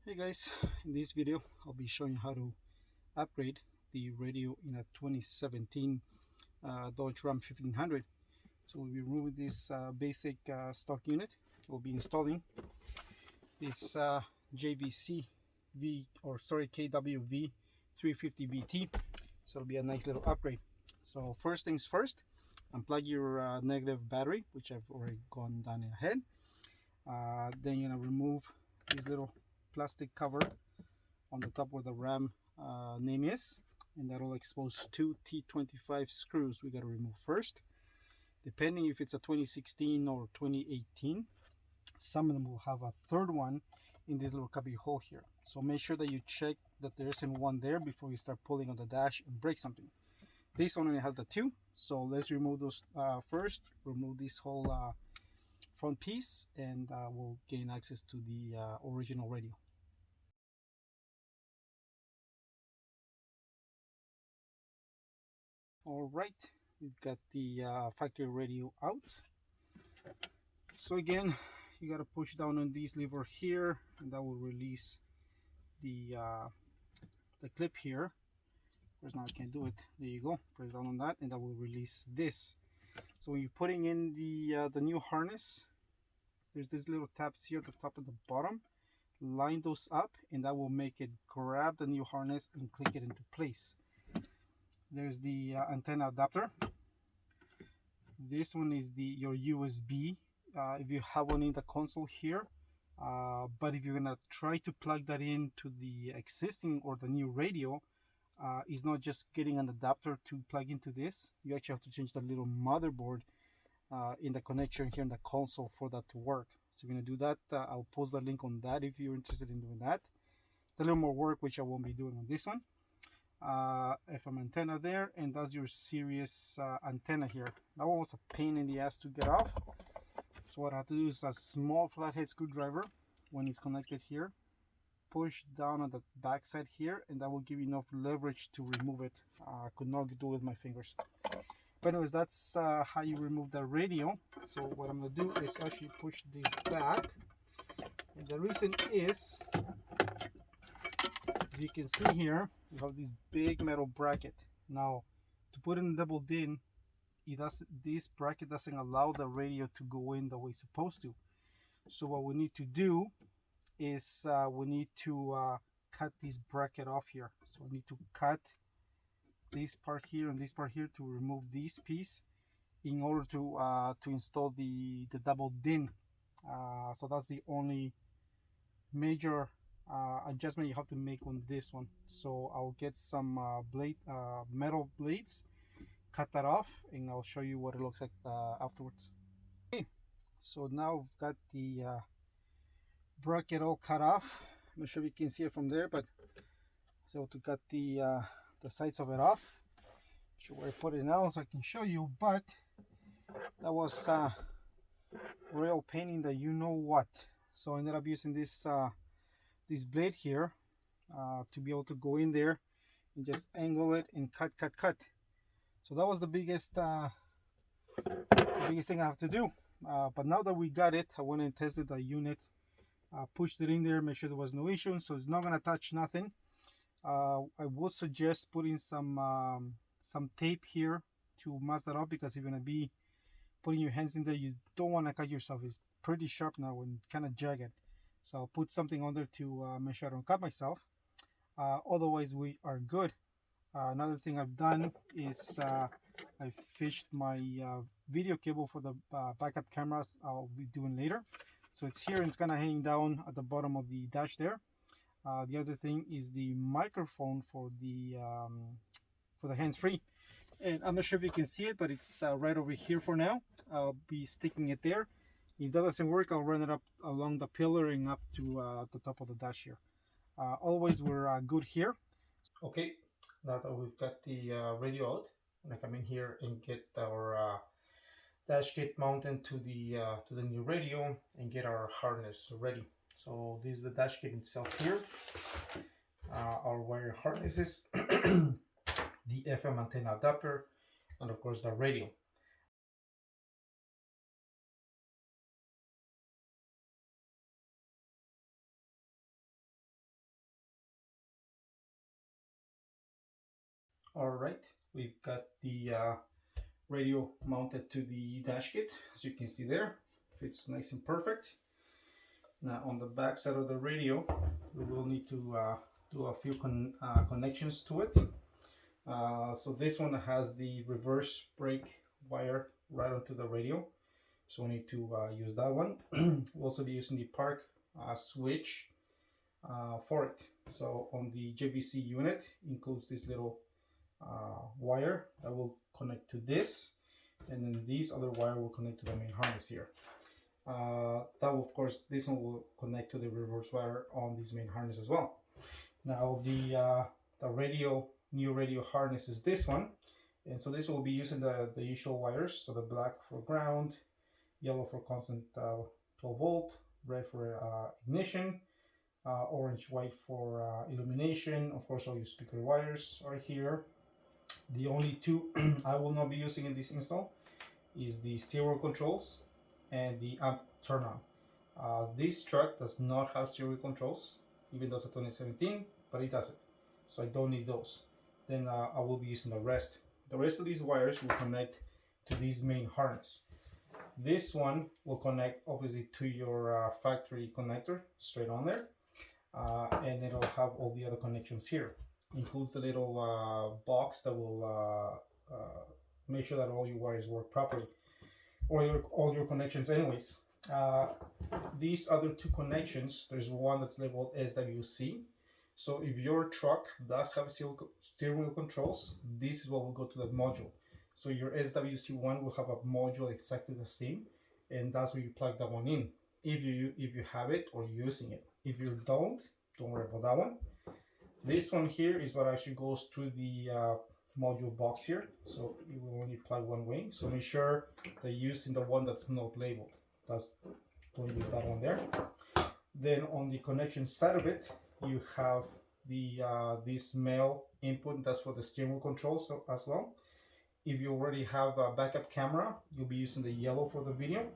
Hey guys, in this video I'll be showing how to upgrade the radio in a 2017 Dodge Ram 1500. So we'll be removing this basic stock unit. We'll be installing this JVC KW-V350BT. So it'll be a nice little upgrade. So first things first, unplug your negative battery, which I've already gone down ahead. Then you're gonna remove this little plastic cover on the top where the RAM name is, and that'll expose two T25 screws we got to remove first. Depending if it's a 2016 or 2018, some of them will have a third one in this little cubby hole here. So make sure that you check that there isn't one there before you start pulling on the dash and break something. This one only has the two, so let's remove those first. Remove this whole front piece, and we'll gain access to the original radio. All right, we've got the factory radio out. So again, you got to push down on this lever here, and that will release the clip here. Of course, now I can't do it. There you go. Press down on that, and that will release this. So when you're putting in the new harness, there's these little tabs here at the top and the bottom. Line those up, and that will make it grab the new harness and click it into place. There's the antenna adapter. This one is your USB. If you have one in the console here, but if you're gonna try to plug that into the existing or the new radio, it's not just getting an adapter to plug into this. You actually have to change the little motherboard in the connection here in the console for that to work. So we're gonna do that. I'll post the link on that if you're interested in doing that. It's a little more work, which I won't be doing on this one. FM antenna there, and that's your Sirius antenna here. That one was a pain in the ass to get off. So what I have to do is a small flathead screwdriver when it's connected here. Push down on the back side here, and that will give you enough leverage to remove it. I could not do it with my fingers. But anyways, that's how you remove the radio. So what I'm going to do is actually push this back. And the reason is, if you can see here, you have this big metal bracket. Now, to put in double DIN, this bracket doesn't allow the radio to go in the way it's supposed to. So what we need to do is we need to cut this bracket off here. So we need to cut this part here and this part here to remove this piece in order to install the double DIN. So that's the only major adjustment you have to make on this one. So I'll get some metal blades, cut that off, and I'll show you what it looks like afterwards. Okay, so now I've got the bracket all cut off. I'm not sure if you can see it from there, but I was able to cut the sides of it off. Sure where I put it now so I can show you, but that was real pain in the you know what. So I ended up using this this blade here to be able to go in there and just angle it and cut. So that was the biggest thing I have to do. But now that we got it, I went and tested the unit, pushed it in there, make sure there was no issue, so it's not gonna touch nothing. I would suggest putting some tape here to mask that up, because if you're gonna be putting your hands in there, you don't want to cut yourself. It's pretty sharp now and kind of jagged. So I'll put something on there to make sure I don't cut myself. Otherwise, we are good. Another thing I've done is I fished my video cable for the backup cameras I'll be doing later. So it's here and it's kind of hanging down at the bottom of the dash there. The other thing is the microphone for the hands-free. And I'm not sure if you can see it, but it's right over here for now. I'll be sticking it there. If that doesn't work, I'll run it up along the pillar and up to the top of the dash here. Always we're good here. Okay, now that we've got the radio out, I'm gonna come in here and get our dash kit mounted to the new radio and get our harness ready. So this is the dash kit itself here. Our wire harnesses, the FM antenna adapter, and of course the radio. All right, we've got the radio mounted to the dash kit, as you can see there. Fits nice and perfect. Now on the back side of the radio, we will need to do a few connections to it. So this one has the reverse brake wire right onto the radio, so we need to use that one. We'll also be using the park switch for it. So on the JVC unit includes this little wire that will connect to this, and then this other wire will connect to the main harness here. That will, of course, this one will connect to the reverse wire on this main harness as well. Now the new radio harness is this one, and so this will be using the usual wires. So the black for ground, yellow for constant 12 volt, red for ignition, orange white for illumination. Of course, all your speaker wires are here. The only two I will not be using in this install is the steering wheel controls and the amp turn on. This truck does not have steering wheel controls, even though it's a 2017, but it doesn't. So I don't need those. Then I will be using the rest. The rest of these wires will connect to this main harness. This one will connect obviously to your factory connector straight on there. And it'll have all the other connections here. Includes the little box that will make sure that all your wires work properly, or all your connections anyways. These other two connections, there's one that's labeled SWC. So if your truck does have steering wheel controls, this is what will go to that module. So your SWC1 will have a module exactly the same, and that's where you plug that one in if you have it or you're using it. If you don't worry about that one. This one here is what actually goes through the module box here, so you will only plug one way. So make sure that you're using the one that's not labeled. Don't use that one there. Then on the connection side of it, you have the this male input. That's for the steering wheel controls as well. If you already have a backup camera, you'll be using the yellow for the video.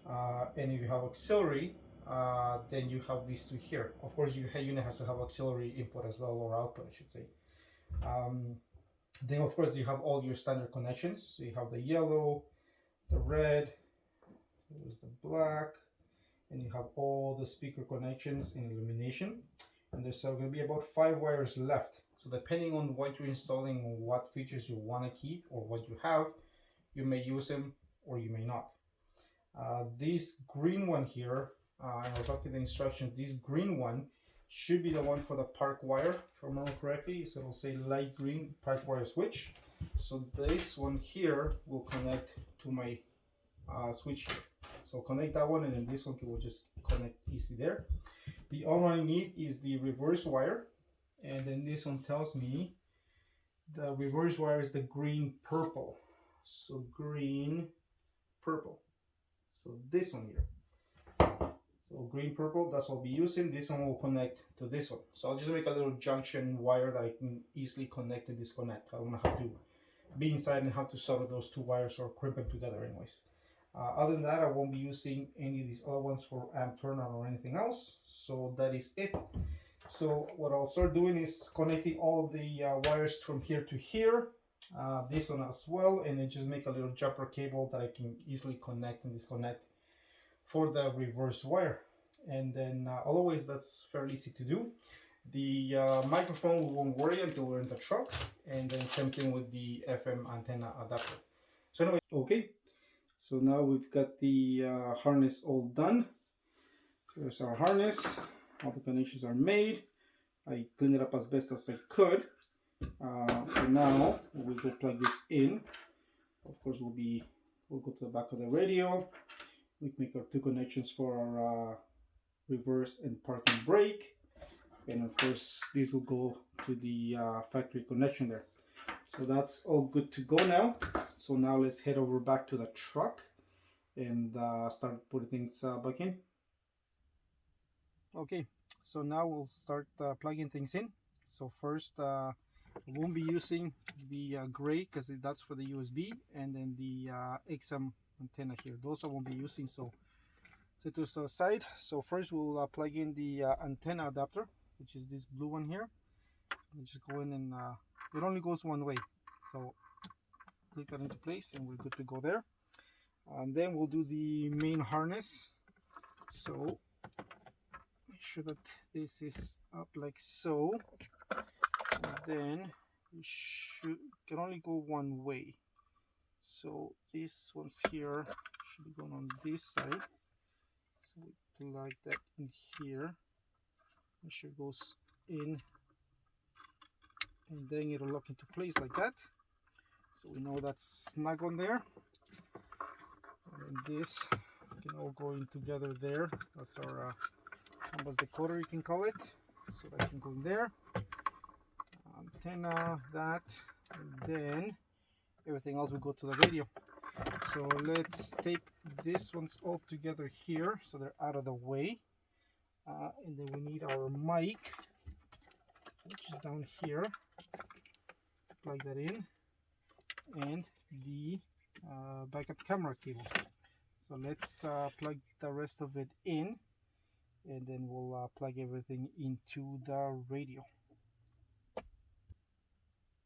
And if you have auxiliary, then you have these two here. Of course, your unit has to have auxiliary input as well, or output, I should say. Then, of course, you have all your standard connections. So you have the yellow, the red, there's the black, and you have all the speaker connections in illumination. And there's going to be about 5 wires left. So depending on what you're installing, what features you want to keep, or what you have, you may use them or you may not. This green one here, and I'll talk to the instructions, this green one should be the one for the park wire, if I remember correctly. So it'll say light green park wire switch. So this one here will connect to my switch here. So connect that one, and then this one will just connect easy there. The only one I need is the reverse wire, and then this one tells me the reverse wire is the green purple. So green purple. So this one here. So green purple, that's what I'll be using. This one will connect to this one. So I'll just make a little junction wire that I can easily connect and disconnect. I don't have to be inside and have to solder those two wires or crimp them together anyways. Other than that, I won't be using any of these other ones for amp turn on or anything else. So that is it. So what I'll start doing is connecting all the wires from here to here. This one as well, and then just make a little jumper cable that I can easily connect and disconnect for the reverse wire. And then otherwise that's fairly easy to do. The microphone we won't worry until we're in the truck, and then same thing with the FM antenna adapter. So anyway, okay, so now we've got the harness all done. So there's our harness, all the connections are made. I cleaned it up as best as I could. So now we'll go plug this in. Of course, we'll go to the back of the radio. We make our 2 connections for our reverse and park and brake, and of course this will go to the factory connection there. So that's all good to go now. So now let's head over back to the truck and start putting things back in. Okay, so now we'll start plugging things in. So first we won't be using the gray because that's for the USB, and then the XM antenna here, those I won't be using, so set those to the side. So first we'll plug in the antenna adapter, which is this blue one here. I'll just go in and it only goes one way. So click that into place and we're good to go there. And then we'll do the main harness. So make sure that this is up like so, and then we can only go one way. So this one's here should be going on this side. So we plug that in here. Make sure it goes in, and then it'll lock into place like that. So we know that's snug on there. And then this can all go in together there. That's our canvas decoder, you can call it. So that can go in there. Antenna, that, and then everything else will go to the radio. So let's tape these ones all together here so they're out of the way. And then we need our mic, which is down here. Plug that in, and the backup camera cable. So let's plug the rest of it in, and then we'll plug everything into the radio.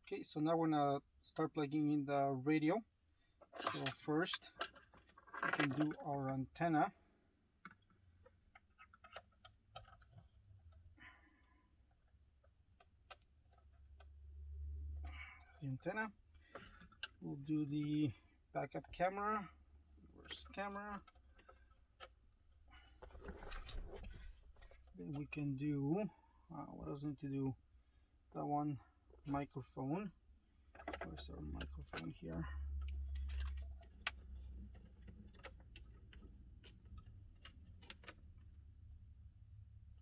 Okay, so now we're gonna start plugging in the radio. So first we can do our antenna. The antenna. We'll do the backup camera, reverse camera. Then we can do what else we need to do? That one microphone. Where's our microphone here?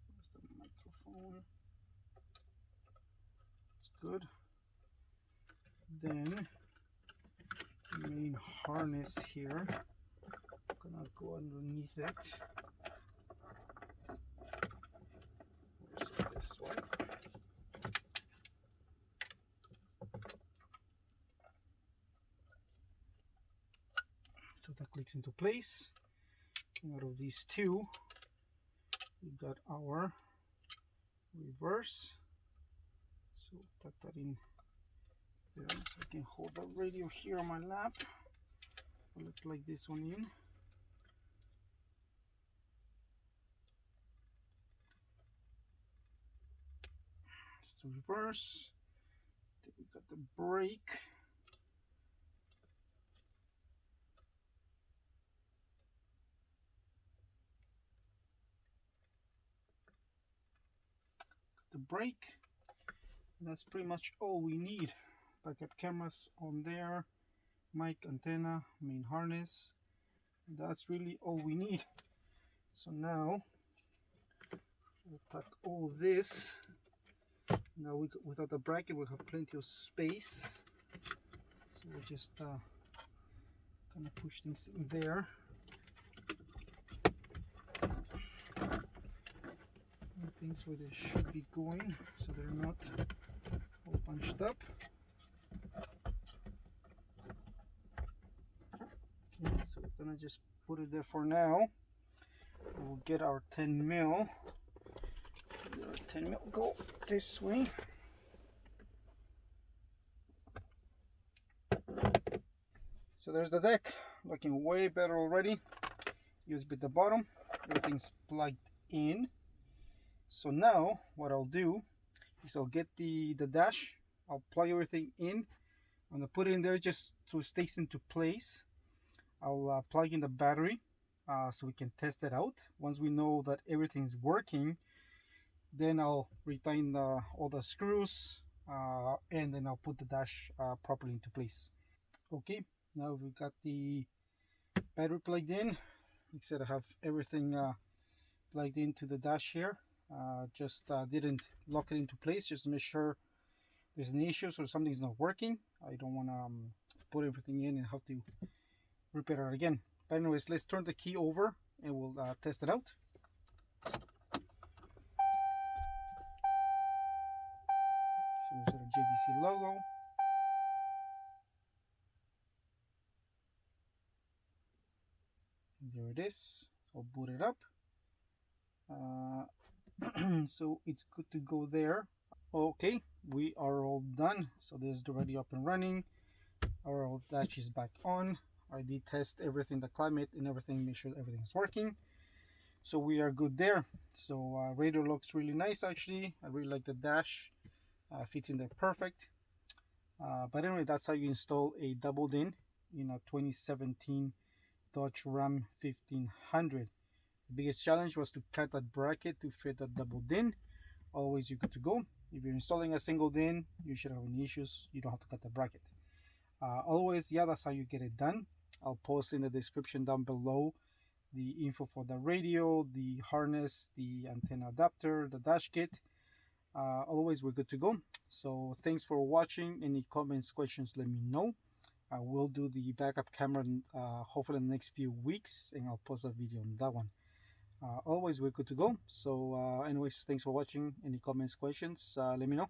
Where's the microphone? It's good. Then the main harness here. I'm gonna go underneath it. Where's this one? So that clicks into place. And out of these two, we got our reverse. So tuck that in there so I can hold the radio here on my lap. I'll plug this one in. It's the reverse. Then we got the brake. The brake. And that's pretty much all we need. Backup cameras on there, mic, antenna, main harness. And that's really all we need. So now we'll tuck all this. Now without the bracket we'll have plenty of space. So we'll just kind of push things in there. And things where they should be going, so they're not all bunched up. Okay, so we're gonna just put it there for now. We'll get our 10 mil. Our 10 mil go this way. So there's the deck, looking way better already. USB at the bottom, everything's plugged in. So now what I'll do is I'll get the dash, I'll plug everything in. I'm gonna put it in there just so it stays into place. I'll plug in the battery so we can test it out. Once we know that everything's working, then I'll retighten all the screws and then I'll put the dash properly into place. Okay, now we've got the battery plugged in. Like I said, I have everything plugged into the dash here. Just didn't lock it into place just to make sure there's any issues or something's not working. I don't want to put everything in and have to repair it again. But anyways, let's turn the key over and we'll test it out. So there's our JVC logo. There it is. I'll boot it up. So it's good to go there. Okay, we are all done. So this is already up and running. Our old dash is back on. I did test everything, the climate and everything, make sure everything's working. So we are good there. So radio looks really nice actually. I really like the dash. Fits in there perfect. But anyway, that's how you install a double DIN in a 2017 Dodge Ram 1500. The biggest challenge was to cut that bracket to fit that double DIN. Always you're good to go. If you're installing a single DIN, you shouldn't have any issues. You don't have to cut the bracket. Always, yeah, that's how you get it done. I'll post in the description down below the info for the radio, the harness, the antenna adapter, the dash kit. Always, we're good to go. So thanks for watching. Any comments, questions, let me know. I will do the backup camera hopefully in the next few weeks, and I'll post a video on that one. Always, we're good to go. So anyways, thanks for watching. Any comments, questions, let me know.